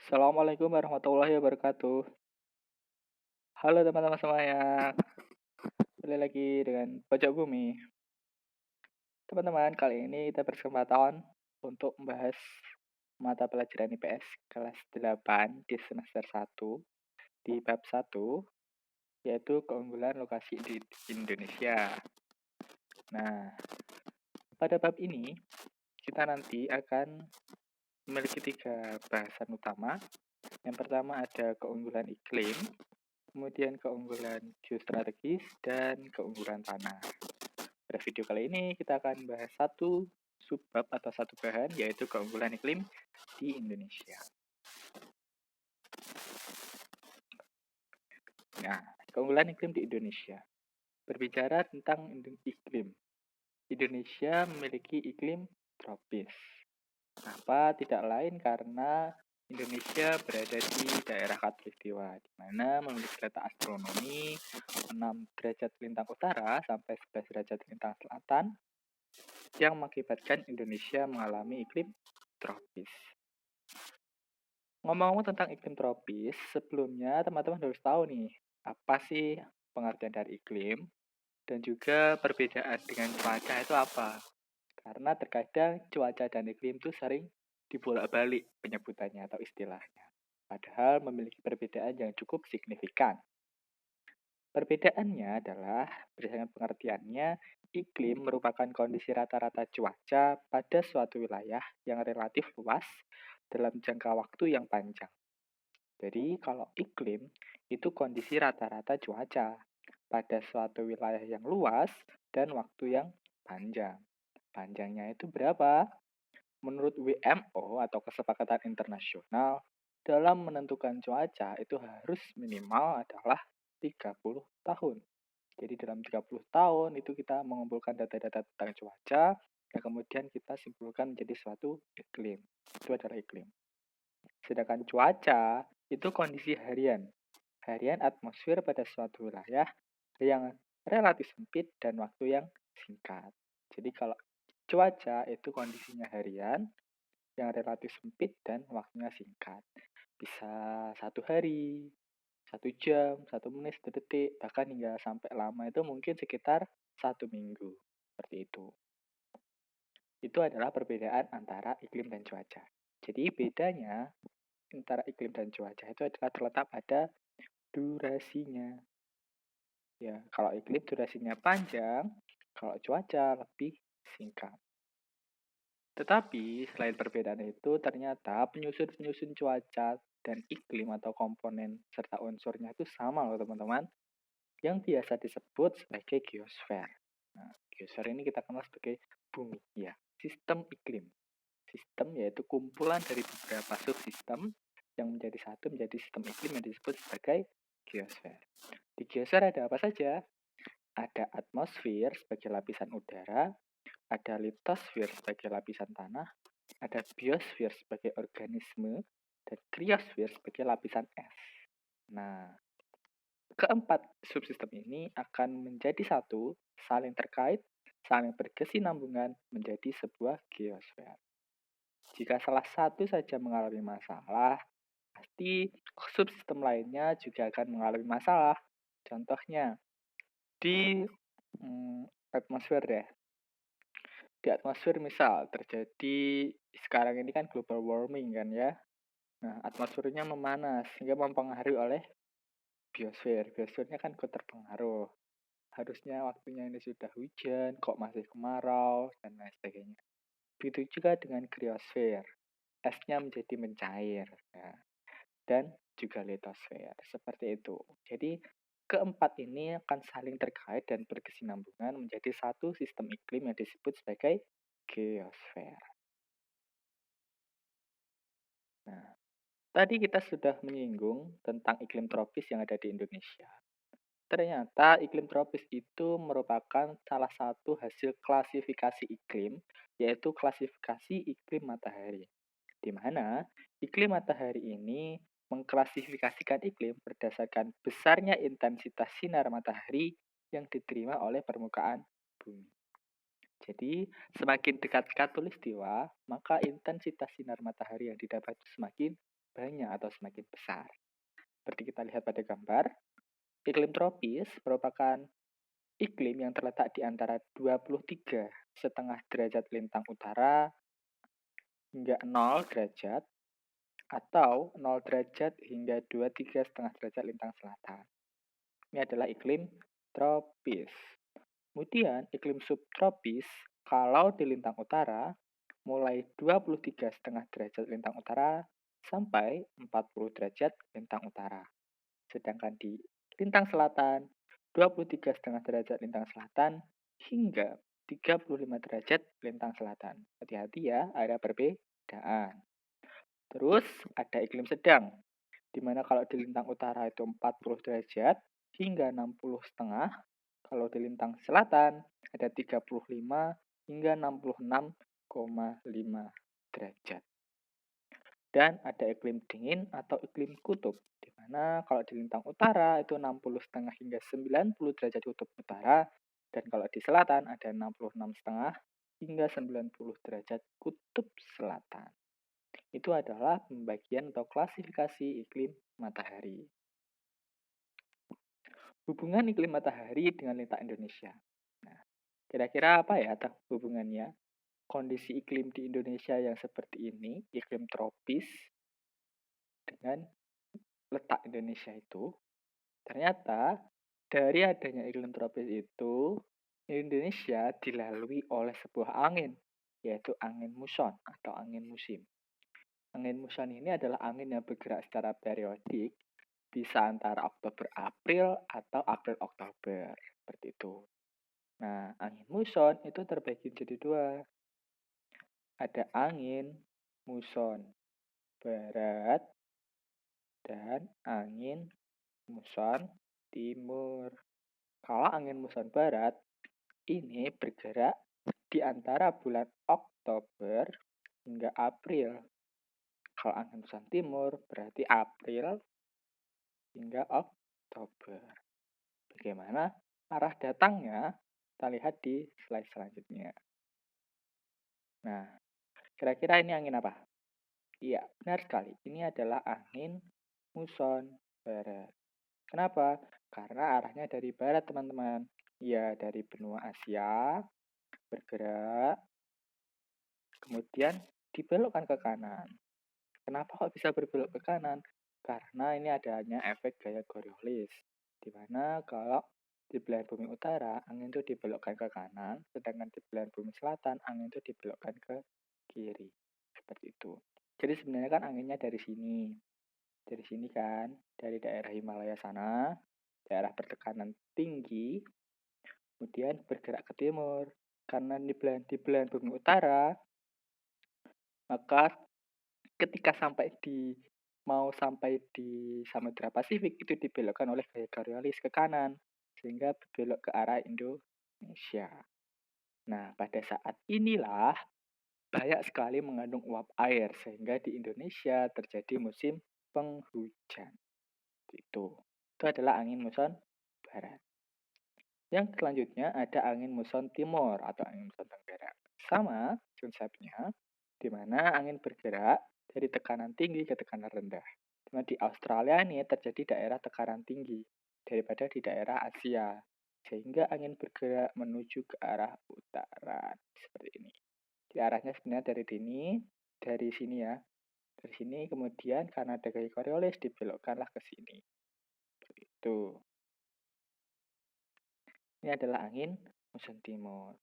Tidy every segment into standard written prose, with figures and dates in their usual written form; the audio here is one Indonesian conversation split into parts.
Assalamualaikum warahmatullahi wabarakatuh. Halo teman-teman semuanya, kembali lagi dengan Pojok Bumi. Teman-teman, kali ini kita berkesempatan untuk membahas mata pelajaran IPS kelas 8 di semester 1 di bab 1, yaitu keunggulan lokasi di Indonesia. Nah, pada bab ini kita nanti akan memiliki 3 bahasan utama. Yang pertama ada keunggulan iklim, kemudian keunggulan geostrategis, dan keunggulan tanah. Pada video kali ini kita akan bahas satu subbab atau satu bahan, yaitu keunggulan iklim di Indonesia. Nah, keunggulan iklim di Indonesia. Berbicara tentang iklim, Indonesia memiliki iklim tropis. Kenapa? Tidak lain karena Indonesia berada di daerah khatulistiwa, di mana memiliki letak astronomi 6 derajat lintang utara sampai 11 derajat lintang selatan, yang mengakibatkan Indonesia mengalami iklim tropis. Ngomong-ngomong tentang iklim tropis, sebelumnya teman-teman harus tahu nih, apa sih pengertian dari iklim, dan juga perbedaan dengan cuaca itu apa. Karena terkadang cuaca dan iklim itu sering dibolak-balik penyebutannya atau istilahnya. Padahal memiliki perbedaan yang cukup signifikan. Perbedaannya adalah, berdasarkan pengertiannya, iklim merupakan kondisi rata-rata cuaca pada suatu wilayah yang relatif luas dalam jangka waktu yang panjang. Jadi, kalau iklim itu kondisi rata-rata cuaca pada suatu wilayah yang luas dan waktu yang panjang. Panjangnya itu berapa? Menurut WMO atau Kesepakatan Internasional, dalam menentukan cuaca itu harus minimal adalah 30 tahun. Jadi dalam 30 tahun itu kita mengumpulkan data-data tentang cuaca, dan kemudian kita simpulkan menjadi suatu iklim. Itu adalah iklim. Sedangkan cuaca itu kondisi harian. Harian atmosfer pada suatu wilayah yang relatif sempit dan waktu yang singkat. Jadi kalau cuaca itu kondisinya harian yang relatif sempit dan waktunya singkat. Bisa 1 hari, 1 jam, 1 menit, 1 detik, bahkan hingga sampai lama itu mungkin sekitar 1 minggu. Seperti itu. Itu adalah perbedaan antara iklim dan cuaca. Jadi bedanya antara iklim dan cuaca itu adalah terletak pada durasinya. Ya, kalau iklim durasinya panjang, kalau cuaca lebih singkat. Tetapi selain perbedaan itu, ternyata penyusun-penyusun cuaca dan iklim atau komponen serta unsurnya itu sama loh teman-teman, yang biasa disebut sebagai geosfer. Nah, geosfer ini kita kenal sebagai bumi, ya, sistem iklim. Sistem yaitu kumpulan dari beberapa subsistem yang menjadi satu menjadi sistem iklim yang disebut sebagai geosfer. Di geosfer ada apa saja? Ada atmosfer sebagai lapisan udara, ada litosfer sebagai lapisan tanah, ada biosfer sebagai organisme, dan kriosfer sebagai lapisan es. Nah, keempat subsistem ini akan menjadi satu, saling terkait, saling berkesinambungan menjadi sebuah geosfer. Jika salah satu saja mengalami masalah, pasti subsistem lainnya juga akan mengalami masalah. Contohnya, di atmosfer ya. Di atmosfer misal terjadi sekarang ini kan global warming kan ya. Nah, atmosfernya memanas sehingga mempengaruhi oleh biosfer. Biosfernya kan ikut terpengaruh. Harusnya waktunya ini sudah hujan, kok masih kemarau, dan lain sebagainya. Begitu juga dengan kriosfer. Esnya menjadi mencair. Ya. Dan juga litosfer. Seperti itu. Jadi, keempat ini akan saling terkait dan berkesinambungan menjadi satu sistem iklim yang disebut sebagai geosfer. Nah, tadi kita sudah menyinggung tentang iklim tropis yang ada di Indonesia. Ternyata iklim tropis itu merupakan salah satu hasil klasifikasi iklim, yaitu klasifikasi iklim matahari. Di mana iklim matahari ini mengklasifikasikan iklim berdasarkan besarnya intensitas sinar matahari yang diterima oleh permukaan bumi. Jadi, semakin dekat khatulistiwa, maka intensitas sinar matahari yang didapat semakin banyak atau semakin besar. Seperti kita lihat pada gambar, iklim tropis merupakan iklim yang terletak di antara 23,5 derajat lintang utara hingga 0 derajat atau 0 derajat hingga 23,5 derajat lintang selatan. Ini adalah iklim tropis. Kemudian iklim subtropis kalau di lintang utara mulai 23,5 derajat lintang utara sampai 40 derajat lintang utara. Sedangkan di lintang selatan 23,5 derajat lintang selatan hingga 35 derajat lintang selatan. Hati-hati ya, ada perbedaan. Terus ada iklim sedang, di mana kalau di lintang utara itu 40 derajat hingga 60,5. Kalau di lintang selatan ada 35 hingga 66,5 derajat. Dan ada iklim dingin atau iklim kutub, di mana kalau di lintang utara itu 60,5 hingga 90 derajat kutub utara, dan kalau di selatan ada 66,5 hingga 90 derajat kutub selatan. Itu adalah pembagian atau klasifikasi iklim matahari. Hubungan iklim matahari dengan letak Indonesia. Nah, kira-kira apa ya hubungannya? Kondisi iklim di Indonesia yang seperti ini, iklim tropis, dengan letak Indonesia itu, ternyata dari adanya iklim tropis itu, Indonesia dilalui oleh sebuah angin, yaitu angin muson atau angin musim. Angin muson ini adalah angin yang bergerak secara periodik, bisa antara Oktober-April atau April-Oktober, seperti itu. Nah, angin muson itu terbagi jadi dua. Ada angin muson barat dan angin muson timur. Kalau angin muson barat, ini bergerak di antara bulan Oktober hingga April. Kalau angin muson timur, berarti April hingga Oktober. Bagaimana arah datangnya? Kita lihat di slide selanjutnya. Nah, kira-kira ini angin apa? Iya, benar sekali. Ini adalah angin muson barat. Kenapa? Karena arahnya dari barat, teman-teman. Ya, dari benua Asia, bergerak, kemudian dibelokkan ke kanan. Kenapa kok bisa berbelok ke kanan? Karena ini adanya efek gaya Coriolis, di mana kalau di belahan bumi utara, angin itu dibelokkan ke kanan, sedangkan di belahan bumi selatan, angin itu dibelokkan ke kiri. Seperti itu. Jadi sebenarnya kan anginnya dari sini. Dari sini kan, dari daerah Himalaya sana, daerah bertekanan tinggi, kemudian bergerak ke timur. Karena di belahan bumi utara, maka ketika mau sampai di Samudra Pasifik itu dibelokkan oleh gaya Coriolis ke kanan, sehingga belok ke arah Indonesia. Nah, pada saat inilah banyak sekali mengandung uap air, sehingga di Indonesia terjadi musim penghujan. Itu adalah angin muson barat. Yang selanjutnya ada angin muson timur atau angin muson tenggara. Sama konsepnya, di mana angin bergerak dari tekanan tinggi ke tekanan rendah. Dimana di Australia ini terjadi daerah tekanan tinggi daripada di daerah Asia, sehingga angin bergerak menuju ke arah utara seperti ini. Di arahnya sebenarnya dari sini ya, dari sini kemudian karena ada gaya Coriolis dibelokkanlah ke sini. Seperti itu. Ini adalah angin muson timur.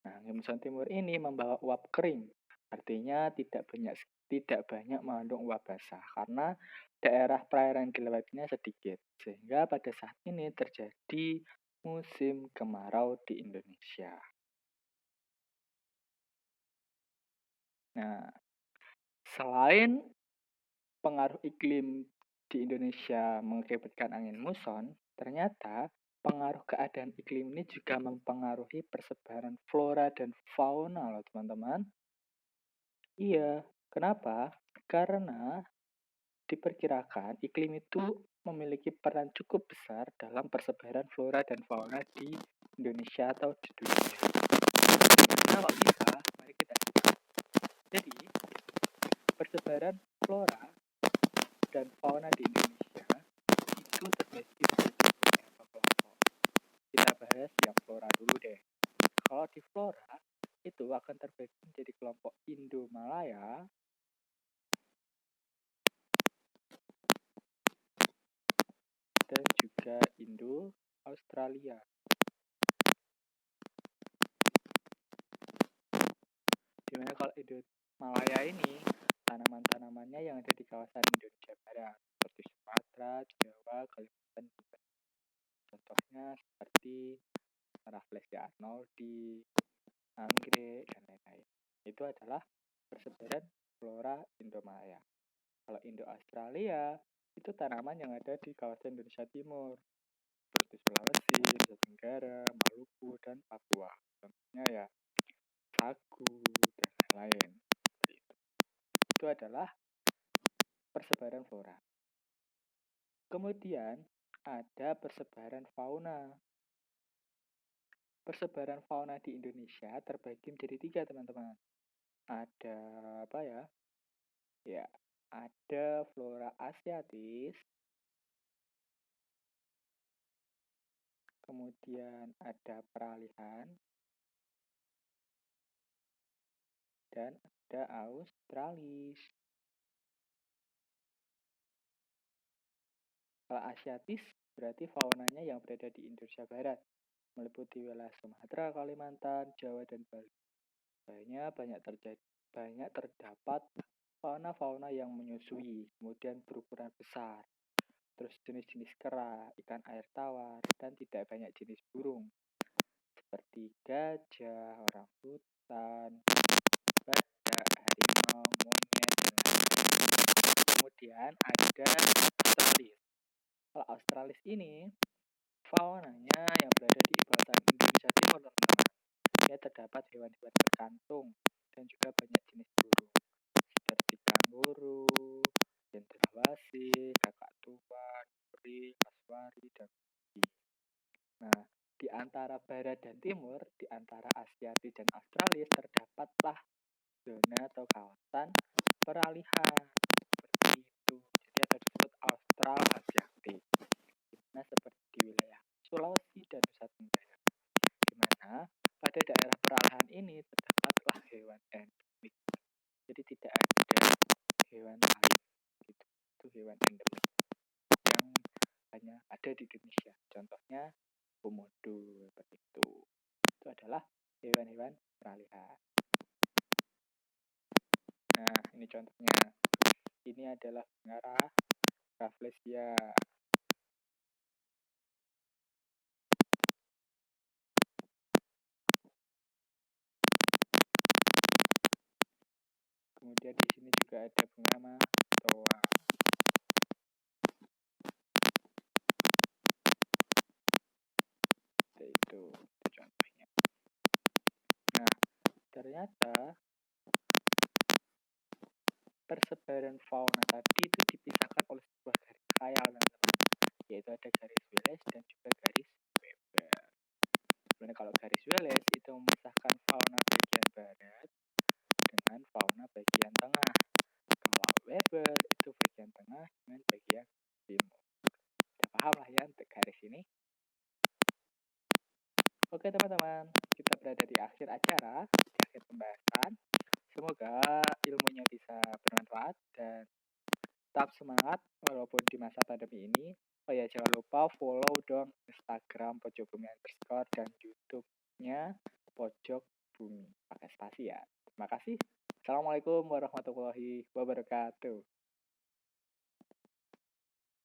Nah, angin muson timur ini membawa uap kering. Artinya tidak banyak mengandung uap basah karena daerah perairan yang dilewatinya sedikit. Sehingga pada saat ini terjadi musim kemarau di Indonesia. Nah, selain pengaruh iklim di Indonesia mengakibatkan angin muson, ternyata pengaruh keadaan iklim ini juga mempengaruhi persebaran flora dan fauna loh teman-teman. Iya, kenapa? Karena diperkirakan iklim itu memiliki peran cukup besar dalam persebaran flora dan fauna di Indonesia atau di dunia. Kalau bisa, mari kita lihat. Jadi, persebaran flora dan fauna di Indonesia itu terbagi menjadi beberapa kelompok. Kita bahas yang flora dulu deh. Kalau di flora itu akan terbagi menjadi kelompok Indo-Malaya dan juga Indo-Australia. Dimana kalau Indo-Malaya ini tanaman-tanamannya yang ada di kawasan Indonesia Barat seperti Sumatera, Jawa, Kalimantan, juga. Contohnya seperti Rafflesia arnoldi, anggrek, dan lain-lain. Itu adalah persebaran flora Indo-Malaya. Kalau Indo-Australia itu tanaman yang ada di kawasan Indonesia Timur seperti Sulawesi, Nusa Tenggara, Maluku, dan Papua. Contohnya ya sagu dan lain-lain. Itu adalah persebaran flora. Kemudian ada persebaran fauna. Persebaran fauna di Indonesia terbagi menjadi 3, teman-teman. Ada apa ya? Ya, ada flora asiatis, kemudian ada peralihan, dan ada australis. Kalau asiatis berarti faunanya yang berada di Indonesia Barat, meliputi wilayah Sumatera, Kalimantan, Jawa, dan Bali. Banyak terdapat fauna-fauna yang menyusui, kemudian berukuran besar. Terus jenis-jenis kera, ikan air tawar, dan tidak banyak jenis burung seperti gajah, orangutan, badak, harimau, monyet, dan lain-lain. Kemudian ada australis. Kalau australis ini faunanya yang berada di kawasan Indonesia Timur, teman-teman. Ya, terdapat hewan-hewan berkantung dan juga banyak jenis burung seperti kanguru, cendrawasih, kakak tua, duri, kasuari, dan kucing. Nah, di antara barat dan timur, di antara Asiatis dan Australis terdapatlah zona atau kawasan peralihan seperti itu. Jadi ada disebut Austral Asiatik. Nah, seperti di wilayah Sulawesi dan Nusa Tenggara, di mana pada daerah peralihan ini terdapatlah hewan endemik. Jadi tidak ada hewan lain gitu. Itu hewan endemik yang hanya ada di Indonesia. Contohnya komodo seperti itu. Itu adalah hewan-hewan peralihan. Nah, ini contohnya. Ini adalah Bungara Rafflesia. Kemudian di sini juga ada bunga matoa. Itu contohnya. Nah, ternyata persebaran fauna tadi itu dipisahkan oleh sebuah garis khayal, teman-teman. Yaitu ada garis Wallace dan juga garis Weber. Sebenarnya kalau garis Wallace itu memisahkan fauna bagian barat dengan fauna bagian tengah. Kalau Weber itu bagian tengah dengan bagian timur. Sudah paham lah ya untuk garis ini? Oke teman-teman, kita berada di akhir acara, di akhir pembahasan. Semoga ilmunya bisa bermanfaat dan tetap semangat walaupun di masa pandemi ini. Oh ya, jangan lupa follow dong Instagram Pojok Bumi _ dan YouTube-nya Pojok Bumi pakai spasi ya. Terima kasih. Assalamualaikum warahmatullahi wabarakatuh.